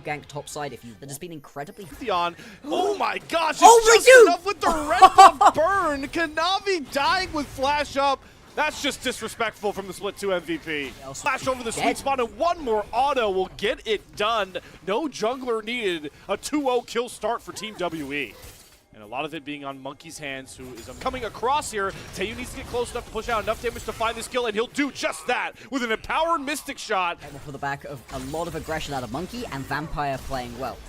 gank topside if you that has been incredibly Oh my gosh, Oh, it's just enough with the red buff burn. Kanavi dying with flash up. That's just disrespectful from the Split 2 MVP. Flash over the sweet spot, and one more auto will get it done. No jungler needed. A 2-0 kill start for Team WE. And a lot of it being on Monkey's hands, who is coming across here. Taeyu needs to get close enough to push out enough damage to find this kill, and he'll do just that with an empowered Mystic shot. For the back of a lot of aggression out of Monkey, and Vampire playing well.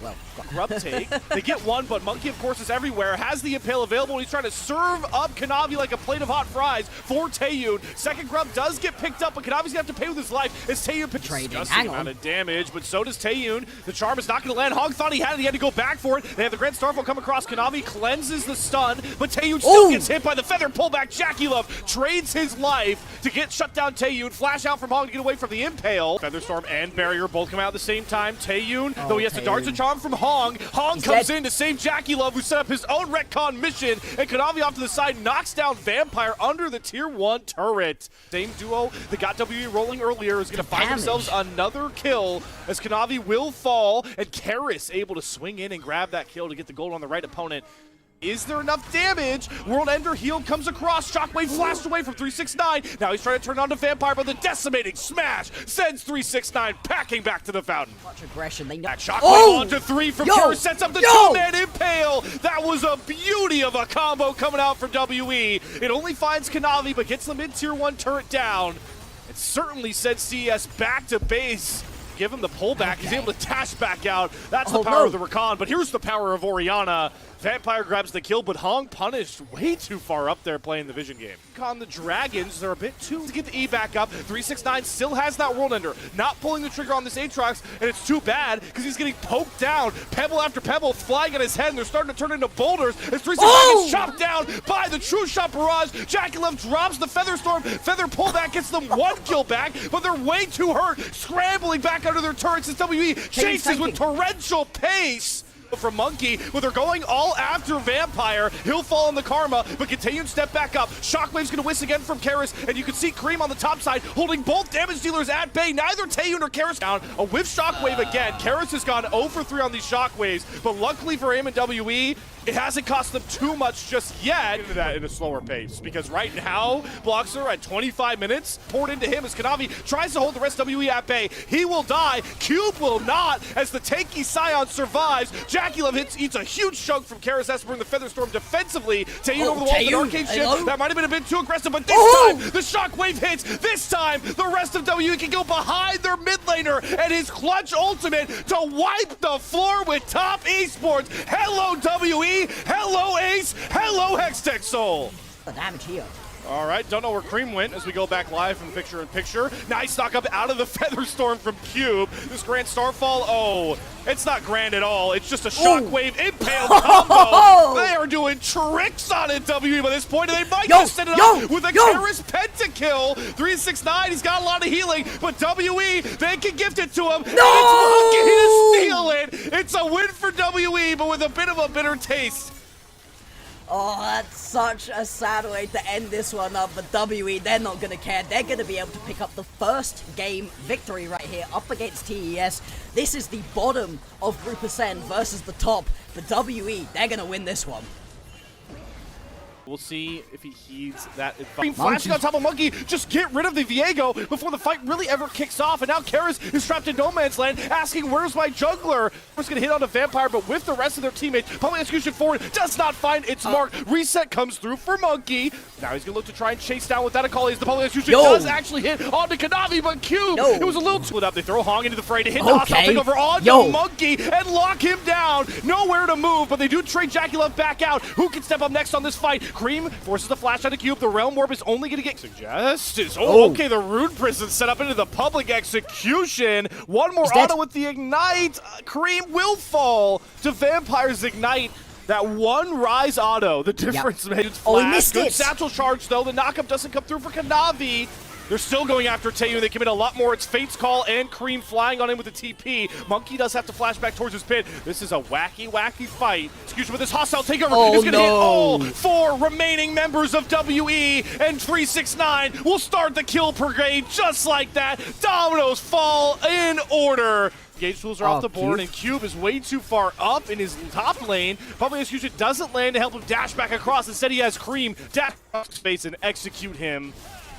Grub take. They get one, but Monkey, of course, is everywhere. Has the Impale available, and he's trying to serve up Kanavi like a plate of hot fries for Taeyu. Second Grub does get picked up, but Kanavi's going to have to pay with his life as Taeyu picks a amount of damage, but so does Taeyu. The charm is not going to land. Hog thought he had it. He had to go back for it. They have the Grand Starfall come across. Kanavi cleanses the stun, but Taeyu still gets hit by the feather pullback. Jackie Love trades his life to get shut down Taeyu. Flash out from Hog to get away from the Impale. Featherstorm and Barrier both come out at the same time. Taeyu, though he has to dart the charm from Hog. Hog comes in to save Jackie Love, who set up his own retcon mission, and Kanavi off to the side knocks down Vampire under the tier 1 turret. Same duo that got WE rolling earlier is going to find themselves another kill as Kanavi will fall, and Karis able to swing in and grab that kill to get the gold on the right opponent. Is there enough damage? World Ender heal comes across. Shockwave flashed away from 369. Now he's trying to turn on to Vampire, but the decimating smash sends 369 packing back to the fountain. Much aggression. They know. Shockwave onto 3 from Karis, sets up the two-man Impale. That was a beauty of a combo coming out from WE. It only finds Kanavi, but gets the mid-tier 1 turret down. It certainly sends CES back to base. Give him the pullback. He's able to dash back out. That's the power of the Rakan, but here's the power of Orianna. Vampire grabs the kill, but Hong punished way too far up there playing the vision game. On the Dragons, they're a bit too to get the E back up. 369 still has that World Ender. Not pulling the trigger on this Aatrox, and it's too bad because he's getting poked down. Pebble after pebble flying at his head, and they're starting to turn into boulders as 369 gets chopped down by the True Shot Barrage. Jackie Love drops the Featherstorm. Feather pullback gets them 1 kill back, but they're way too hurt. Scrambling back under their turrets as WE chases with torrential pace. From Monkey, but they're going all after Vampire. He'll fall in the Karma, but continue to step back up. Shockwave's gonna whisk again from Karis, and you can see Cream on the top side holding both damage dealers at bay. Neither Taeyu nor Karis down. A whiff Shockwave again. Karis has gone 0 for 3 on these Shockwaves, but luckily for him and WE, it hasn't cost them too much just yet. Into that in a slower pace, because right now, blocks are at 25 minutes. Poured into him as Kanavi tries to hold the rest of WE at bay. He will die. Cube will not, as the tanky Scion survives. Jackie Love eats a huge chunk from Karis Esper in the Featherstorm defensively. Taeyu over the wall with an arcane shift. That might have been a bit too aggressive, but this time the Shockwave hits. This time the rest of WE can go behind their mid laner and his clutch ultimate to wipe the floor with top esports. Hello WE, hello Ace, hello Hextech Soul. The damage here. All right, don't know where Cream went as we go back live from picture-in-picture. Nice knock up out of the Featherstorm from Cube. This Grand Starfall, it's not grand at all. It's just a Shockwave Impale combo. They are doing tricks on it, WE, by this point, and they might just set it up with a Karis pentakill. 369, he's got a lot of healing, but WE, they can gift it to him. And it's Monkey to steal it. It's a win for WE, but with a bit of a bitter taste. Oh, that's such a sad way to end this one up, but WE, they're not going to care. They're going to be able to pick up the first game victory right here up against TES. This is the bottom of Group Ascend versus the top, but WE, they're going to win this one. We'll see if he heeds that advice. Flashing on top of Monkey, just get rid of the Viego before the fight really ever kicks off. And now Karis is trapped in no man's land, asking, where's my jungler? He's going to hit on a Vampire, but with the rest of their teammates, public execution forward does not find its mark. Reset comes through for Monkey. Now he's going to look to try and chase down without a call. As the public execution does actually hit onto Kanavi, but Cube, it was a little split up. They throw Hong into the fray to hit Hostile, take over onto Monkey and lock him down. Nowhere to move, but they do trade Jackie Love back out. Who can step up next on this fight? Cream forces the flash out of Cube. The Realm Warp is only going to get okay, the Rune Prison set up into the public execution. One more auto with the Ignite. Cream will fall to Vampire's Ignite. That one Rise auto, the difference made. He missed Good it. satchel charge, though. The knockup doesn't come through for Kanavi. They're still going after Taeyun. They commit a lot more. It's Fate's Call and Cream flying on him with the TP. Monkey does have to flash back towards his pit. This is a wacky, wacky fight. Excuse me, with this hostile takeover. Oh, it's going to hit no. all 4 remaining members of WE, and 369 will start the kill brigade just like that. Dominoes fall in order. Gauge tools are off the board, and Cube is way too far up in his top lane. Public execution doesn't land to help him dash back across. Instead, he has Cream dash across space and execute him.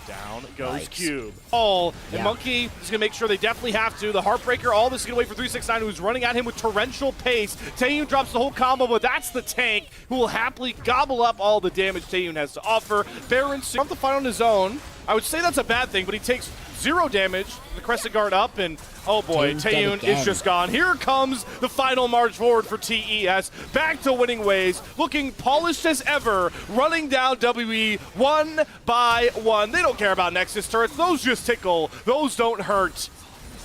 Down goes Cube. And Monkey is going to make sure they definitely have to. The Heartbreaker, all this is going to wait for 369, who's running at him with torrential pace. Taeyun drops the whole combo, but that's the tank who will happily gobble up all the damage Taeyun has to offer. Baron jump the fight on his own. I would say that's a bad thing, but he takes 0 damage. The Crescent Guard up, and oh boy, Taeyun is just gone. Here comes the final march forward for TES. Back to winning ways, looking polished as ever, running down WE one by one. They don't care about Nexus turrets. Those just tickle. Those don't hurt.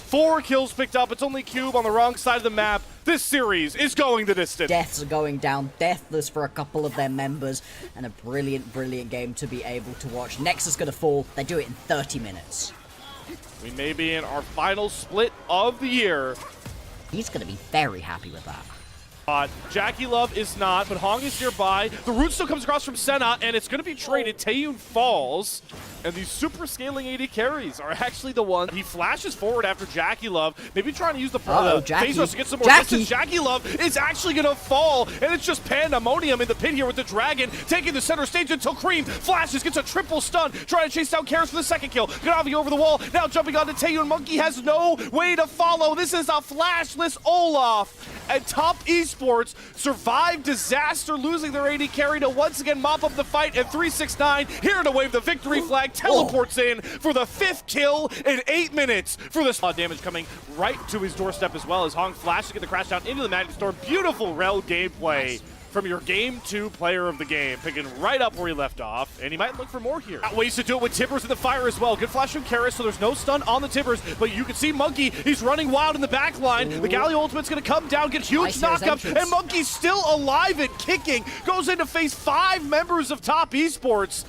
4 kills picked up. It's only Cube on the wrong side of the map. This series is going the distance. Deaths are going down, deathless for a couple of their members, and a brilliant, brilliant game to be able to watch. Nexus gonna fall. They do it in 30 minutes. We may be in our final split of the year. He's gonna be very happy with that. Jackie Love is not, but Hong is nearby. The root still comes across from Senna, and it's going to be traded. Taeyun falls, and these super scaling AD carries are actually the one. He flashes forward after Jackie Love, maybe trying to use the phase rush to get some more distance. Jackie Love is actually going to fall, and it's just pandemonium in the pit here with the Dragon taking the center stage until Cream flashes, gets a triple stun, trying to chase down Karis for the second kill. Ganavi over the wall, now jumping onto Taeyun. Monkey has no way to follow. This is a flashless Olaf, and top esports survived disaster, losing their AD carry to once again mop up the fight, and 369 here to wave the victory flag, teleports in for the 5th kill in 8 minutes for the damage coming right to his doorstep as well as Hong flashes to get the crash down into the Magic Storm. Beautiful rel gameplay from your Game 2 player of the game, picking right up where he left off, and he might look for more here. Got ways to do it with Tibbers in the fire as well. Good flash from Karis, so there's no stun on the Tibbers, but you can see Monkey, he's running wild in the back line. The Galio ultimate's gonna come down, get huge knockup, and Monkey's still alive and kicking. Goes in to face 5 members of top esports.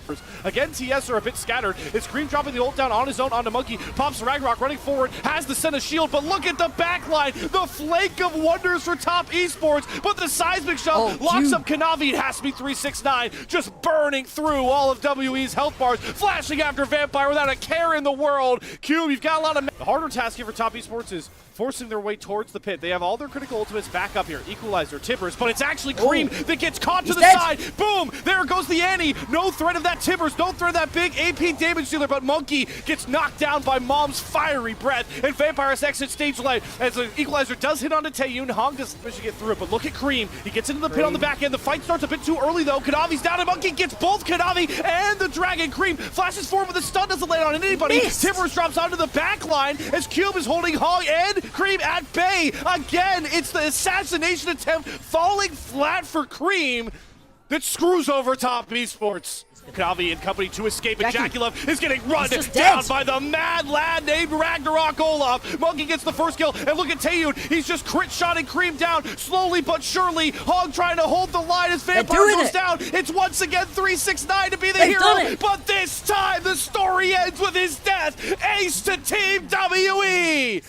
Again, TS are a bit scattered. It's Cream dropping the ult down on his own onto Monkey. Pops Ragnarok running forward, has the Senna shield, but look at the back line. The flank of wonders for top esports, but the seismic shove locks up Kanavi. It has to be 369, just burning through all of WE's health bars, flashing after Vampire without a care in the world. Cube, you've got a lot of... The harder task here for top esports is forcing their way towards the pit. They have all their critical ultimates back up here. Equalizer, Tibbers, but it's actually Cream that gets caught to the side. Boom! There goes the Annie. No threat of that Tibbers, no threat of that big AP damage dealer, but Monkey gets knocked down by Mom's fiery breath, and Vampires exit stage light as the Equalizer does hit onto Taeyun. Hong doesn't manage to get through it, but look at Cream. He gets into the pit on the back end. The fight starts a bit too early, though. Kanavi's down, and Monkey gets both Kanavi and the Dragon. Cream flashes forward, but the stun doesn't land on anybody. Tibbers drops onto the back line as Cube is holding Hong and Cream at bay. Again, it's the assassination attempt falling flat for Cream that screws over top esports. Kanavi and company to escape, and Jackie Love is getting run down by the mad lad named Ragnarok Olaf. Monkey gets the first kill, and look at Taeyun. He's just crit shotting Cream down, slowly but surely. Hog trying to hold the line as Vampire goes down. It's once again 369 to be the hero, but this time the story ends with his death. Ace to Team WE.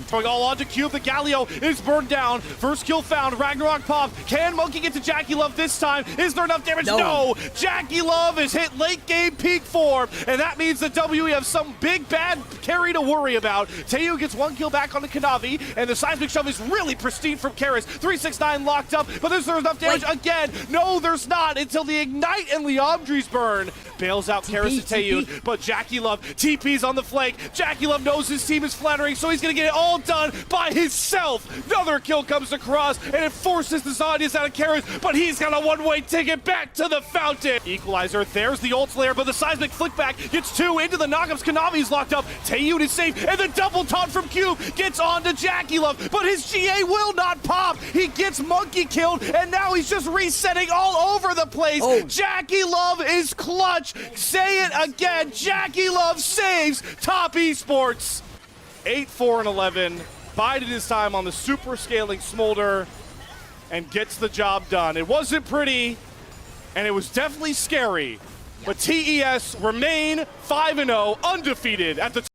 Going all on to Cube. The Galio is burned down. First kill found. Ragnarok pop. Can Monkey get to Jackie Love this time? Is there enough damage? No. Jackie Love is hit late game peak form, and that means that WE have some big bad carry to worry about. Taeyun gets 1 kill back on the Kanavi, and the seismic shove is really pristine from Karis. 369 locked up, but is there enough damage again? No, there's not, until the Ignite and Liandry's burn bails out Karis and Taeyun, but Jackie Love TP's on the flank. Jackie Love knows his team is flattering, so he's gonna get it all done by himself. Another kill comes across, and it forces the Zodius out of Karis, but he's got a one-way ticket back to the fountain. Equalizer, there's the ult layer, but the seismic flick back gets 2 into the knockups. Kanavi's locked up. Taeyun is safe, and the double taunt from Cube gets on to Jackie Love, but his GA will not pop. He gets Monkey killed, and now he's just resetting all over the place. Jackie Love is clutch. Say it again. Jackie Love saves top esports. 8-4-11. Bided his time on the super scaling Smolder and gets the job done. It wasn't pretty, and it was definitely scary, but TES remain 5-0, undefeated at the